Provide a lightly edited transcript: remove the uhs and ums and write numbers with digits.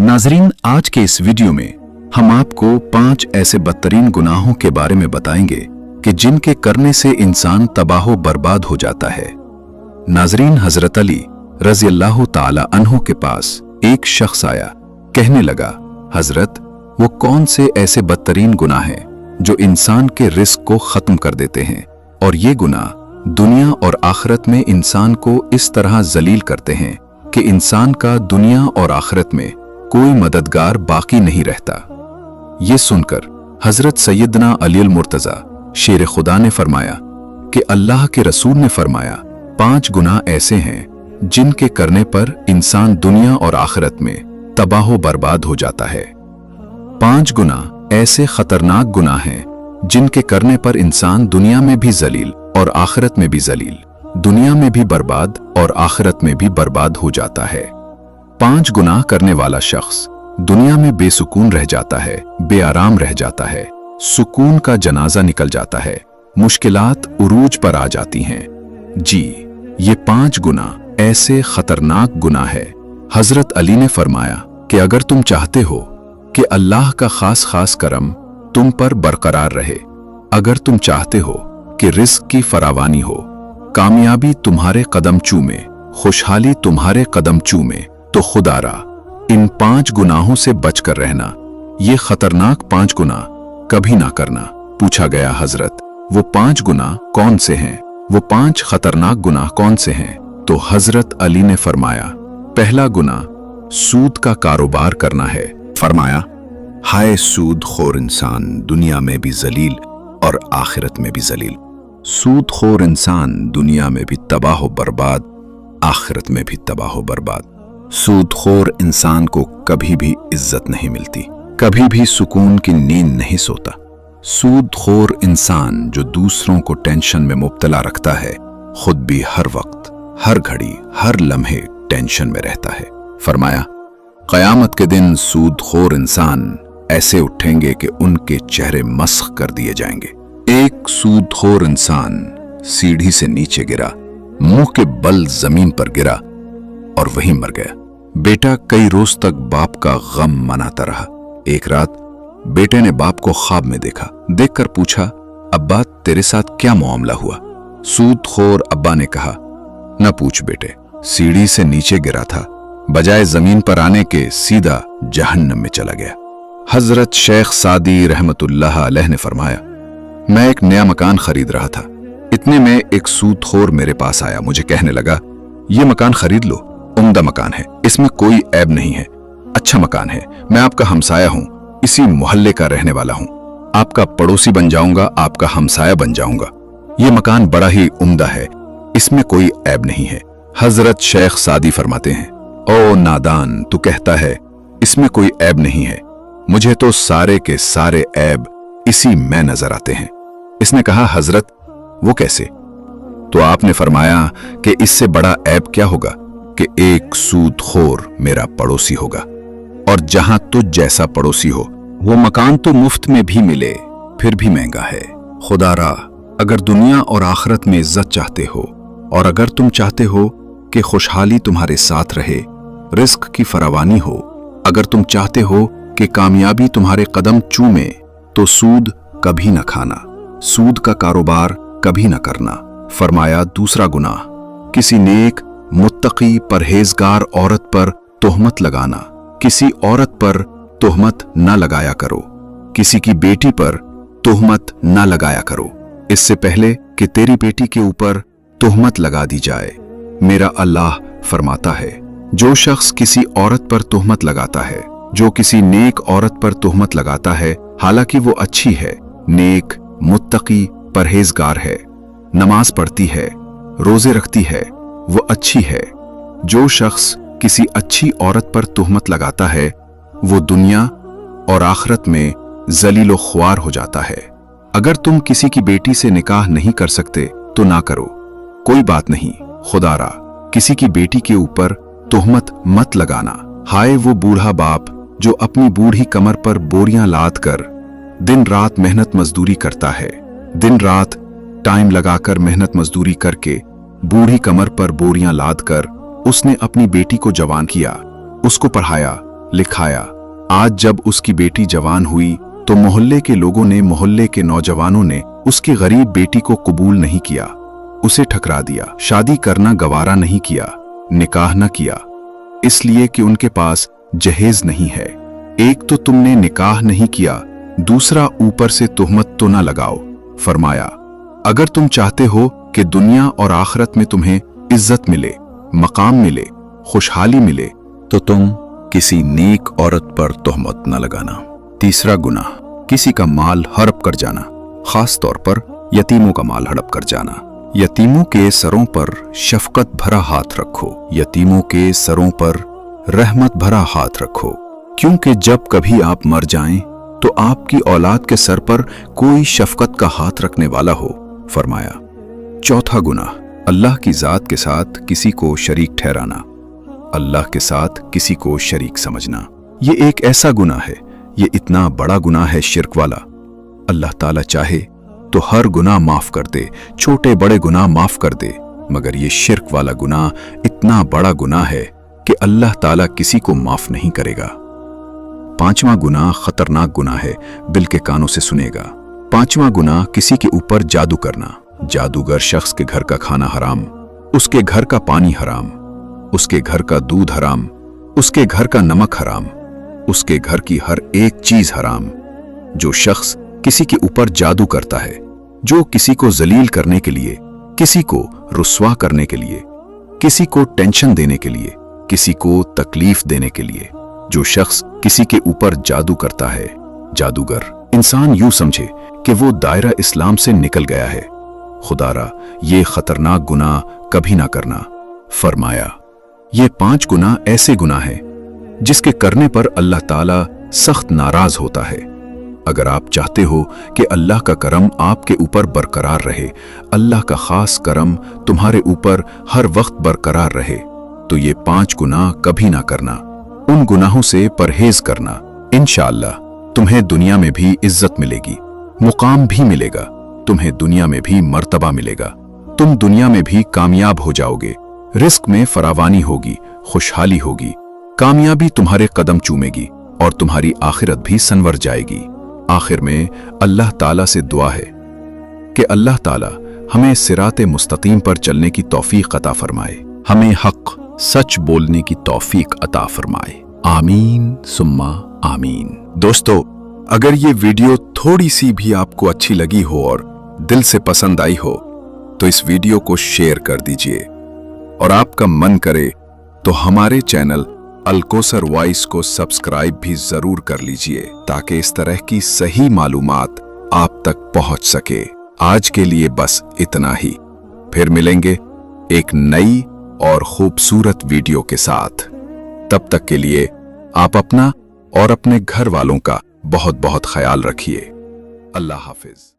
नाजरीन, आज के इस वीडियो में हम आपको 5 ऐसे बदतरीन गुनाहों के बारे में बताएंगे कि जिनके करने से इंसान तबाह बर्बाद हो जाता है। नाजरीन, हजरत अली रज़ी अल्लाह ताला अन्हु के पास एक शख्स आया। कहने लगा, हजरत, वो कौन से ऐसे बदतरीन गुनाह हैं जो इंसान के रिस्क को खत्म कर देते हैं, और ये गुनाह दुनिया और आखिरत में इंसान को इस तरह जलील करते हैं कि इंसान का दुनिया और आखिरत में कोई मददगार बाकी नहीं रहता। ये सुनकर हजरत सैयदना अली मुर्तजा शेर खुदा ने फरमाया कि अल्लाह के रसूल ने फरमाया, 5 गुनाह ऐसे हैं जिनके करने पर इंसान दुनिया और आखिरत में तबाह बर्बाद हो जाता है। 5 गुनाह ऐसे खतरनाक गुनाह हैं जिनके करने पर इंसान दुनिया में भी जलील और आखिरत में भी जलील, दुनिया में भी बर्बाद और आखिरत में भी बर्बाद हो जाता है। 5 गुनाह करने वाला शख्स दुनिया में बेसुकून रह जाता है, बेआराम रह जाता है, सुकून का जनाजा निकल जाता है, मुश्किलात उरूज पर आ जाती हैं। जी, ये 5 गुनाह ऐसे खतरनाक गुनाह है। हजरत अली ने फरमाया कि अगर तुम चाहते हो कि अल्लाह का खास करम तुम पर बरकरार रहे, अगर तुम चाहते हो कि रिस्क की फरावानी हो, कामयाबी तुम्हारे कदम चूमे, खुशहाली तुम्हारे कदम चूमे, तो खुदारा इन 5 गुनाहों से बचकर रहना। ये खतरनाक 5 गुनाह कभी ना करना। पूछा गया, हजरत, वो 5 गुनाह कौन से हैं? वो 5 खतरनाक गुनाह कौन से हैं? तो हजरत अली ने फरमाया, पहला गुनाह सूद का कारोबार करना है। फरमाया, हाय सूद खोर इंसान, दुनिया में भी जलील और आखिरत में भी जलील। सूद खोर इंसान दुनिया में भी तबाह बर्बाद, आखिरत में भी तबाह बर्बाद। सूद खोर इंसान को कभी भी इज्जत नहीं मिलती, कभी भी सुकून की नींद नहीं सोता। सूद खोर इंसान जो दूसरों को टेंशन में मुब्तला रखता है, खुद भी हर वक्त, हर घड़ी, हर लम्हे टेंशन में रहता है। फरमाया, क़यामत के दिन सूद खोर इंसान ऐसे उठेंगे कि उनके चेहरे मस्ख कर दिए जाएंगे। एक सूदखोर इंसान सीढ़ी से नीचे गिरा, मुंह के बल जमीन पर गिरा और वहीं मर गया। बेटा कई रोज तक बाप का गम मनाता रहा। एक रात बेटे ने बाप को ख्वाब में देखा। देखकर पूछा, अब्बा, तेरे साथ क्या मामला हुआ? सूदखोर अब्बा ने कहा, न पूछ बेटे, सीढ़ी से नीचे गिरा था, बजाय जमीन पर आने के सीधा जहन्नम में चला गया। हजरत शेख सादी रहमतुल्लाह अलैह ने फरमाया, मैं एक नया मकान खरीद रहा था। इतने में एक सूदखोर मेरे पास आया। मुझे कहने लगा, ये मकान खरीद लो, उम्दा मकान है, इसमें कोई ऐब नहीं है, अच्छा मकान है, मैं आपका हमसाया हूं, इसी मोहल्ले का रहने वाला हूं, आपका पड़ोसी बन जाऊंगा, आपका हमसाया बन जाऊंगा। ये मकान बड़ा ही उम्दा है, इसमें कोई ऐब नहीं है। हजरत शेख सादी फरमाते हैं, ओ नादान, तू कहता है इसमें कोई ऐब नहीं है, मुझे तो सारे के सारे ऐब इसी में नजर आते हैं। इसने कहा, हजरत, वो कैसे? तो आपने फरमाया कि इससे बड़ा ऐब क्या होगा कि एक सूदखोर मेरा पड़ोसी होगा, और जहां तुझ जैसा पड़ोसी हो, वो मकान तो मुफ्त में भी मिले फिर भी महंगा है। खुदारा, अगर दुनिया और आखिरत में इज्जत चाहते हो, और अगर तुम चाहते हो कि खुशहाली तुम्हारे साथ रहे, रिस्क की फरावानी हो, अगर तुम चाहते हो कि कामयाबी तुम्हारे कदम चूमे, तो सूद कभी न खाना, सूद का कारोबार कभी न करना। फरमाया, दूसरा गुनाह, किसी नेक मुत्तकी परहेजगार औरत पर तोहमत लगाना। किसी औरत पर तोहमत न लगाया करो, किसी की बेटी पर तोहमत न लगाया करो, इससे पहले कि तेरी बेटी के ऊपर तोहमत लगा दी जाए। मेरा अल्लाह फरमाता है, जो शख्स किसी औरत पर तोहमत लगाता है, जो किसी नेक औरत पर तोहमत लगाता है, हालांकि वो अच्छी है, नेक, मुत्तकी, परहेजगार है, नमाज पढ़ती है, रोजे रखती है, वो अच्छी है। जो शख्स किसी अच्छी औरत पर तोहमत लगाता है, वो दुनिया और आखिरत में जलीलो ख्वार हो जाता है। अगर तुम किसी की बेटी से निकाह नहीं कर सकते तो ना करो, कोई बात नहीं, खुदारा किसी की बेटी के ऊपर तोहमत मत लगाना। हाय वो बूढ़ा बाप जो अपनी बूढ़ी कमर पर बोरियां लाद कर दिन रात मेहनत मजदूरी करता है, दिन रात टाइम लगाकर मेहनत मजदूरी करके बूढ़ी कमर पर बोरियां लाद कर उसने अपनी बेटी को जवान किया, उसको पढ़ाया, लिखाया। आज जब उसकी बेटी जवान हुई तो मोहल्ले के लोगों ने, मोहल्ले के नौजवानों ने उसकी गरीब बेटी को कबूल नहीं किया, उसे ठकरा दिया। शादी करना गवारा नहीं किया, निकाह न किया, इसलिए कि उनके पास जहेज नहीं है। एक तो तुमने निकाह नहीं किया, दूसरा ऊपर से तुहमत तो ना लगाओ। फरमाया, अगर तुम चाहते हो कि दुनिया और आखिरत में तुम्हें इज्जत मिले, मकाम मिले, खुशहाली मिले, तो तुम किसी नेक औरत पर तोहमत न लगाना। तीसरा गुनाह, किसी का माल हड़प कर जाना, खास तौर पर यतीमों का माल हड़प कर जाना। यतीमों के सरों पर शफकत भरा हाथ रखो, यतीमों के सरों पर रहमत भरा हाथ रखो, क्योंकि जब कभी आप मर जाएं तो आपकी औलाद के सर पर कोई शफकत का हाथ रखने वाला हो। फरमाया। चौथा गुनाह, अल्लाह की जात के साथ किसी को शरीक ठहराना, अल्लाह के साथ किसी को शरीक समझना। ये एक ऐसा गुनाह है, ये इतना बड़ा गुनाह है शिर्क वाला। अल्लाह ताला चाहे तो हर गुनाह माफ कर दे, छोटे बड़े गुनाह माफ कर दे, मगर ये शिर्क वाला गुनाह इतना बड़ा गुनाह है कि अल्लाह ताला किसी को माफ नहीं करेगा। पांचवा गुनाह खतरनाक गुनाह है, बिल के कानों से सुनेगा। पांचवा गुनाह, किसी के ऊपर जादू करना। जादूगर शख्स के घर का खाना हराम, उसके घर का पानी हराम, उसके घर का दूध हराम, उसके घर का नमक हराम, उसके घर की हर एक चीज हराम। जो शख्स किसी के ऊपर जादू करता है, जो किसी को जलील करने के लिए, किसी को रुस्वा करने के लिए, किसी को टेंशन देने के लिए, किसी को तकलीफ देने के लिए, जो शख्स किसी के ऊपर जादू करता है, जादूगर, इंसान यूं समझे कि वो दायरा इस्लाम से निकल गया है। खुदारा ये खतरनाक गुनाह कभी ना करना। फरमाया, ये 5 गुनाह ऐसे गुनाह हैं जिसके करने पर अल्लाह ताला सख्त नाराज होता है। अगर आप चाहते हो कि अल्लाह का करम आपके ऊपर बरकरार रहे, अल्लाह का खास करम तुम्हारे ऊपर हर वक्त बरकरार रहे, तो ये 5 गुनाह कभी ना करना। उन गुनाहों से परहेज करना। इंशाअल्लाह तुम्हें दुनिया में भी इज्जत मिलेगी, मुकाम भी मिलेगा, तुम्हें दुनिया में भी मर्तबा मिलेगा, तुम दुनिया में भी कामयाब हो जाओगे, रिस्क में फरावानी होगी, खुशहाली होगी, कामयाबी तुम्हारे कदम चूमेगी और तुम्हारी आखिरत भी संवर जाएगी। आखिर में अल्लाह ताला से दुआ है कि अल्लाह ताला हमें सिराते मुस्तकीम पर चलने की तौफीक अता फरमाए, हमें हक सच बोलने की तौफीक अता फरमाए। आमीन सुम्मा आमीन। दोस्तों, अगर ये वीडियो थोड़ी सी भी आपको अच्छी लगी हो और दिल से पसंद आई हो तो इस वीडियो को शेयर कर दीजिए, और आपका मन करे तो हमारे चैनल अलकोसर वॉइस को सब्सक्राइब भी जरूर कर लीजिए, ताकि इस तरह की सही मालूमात आप तक पहुंच सके। आज के लिए बस इतना ही, फिर मिलेंगे एक नई और खूबसूरत वीडियो के साथ। तब तक के लिए आप अपना और अपने घर वालों का बहुत बहुत ख्याल रखिए। अल्लाह हाफिज।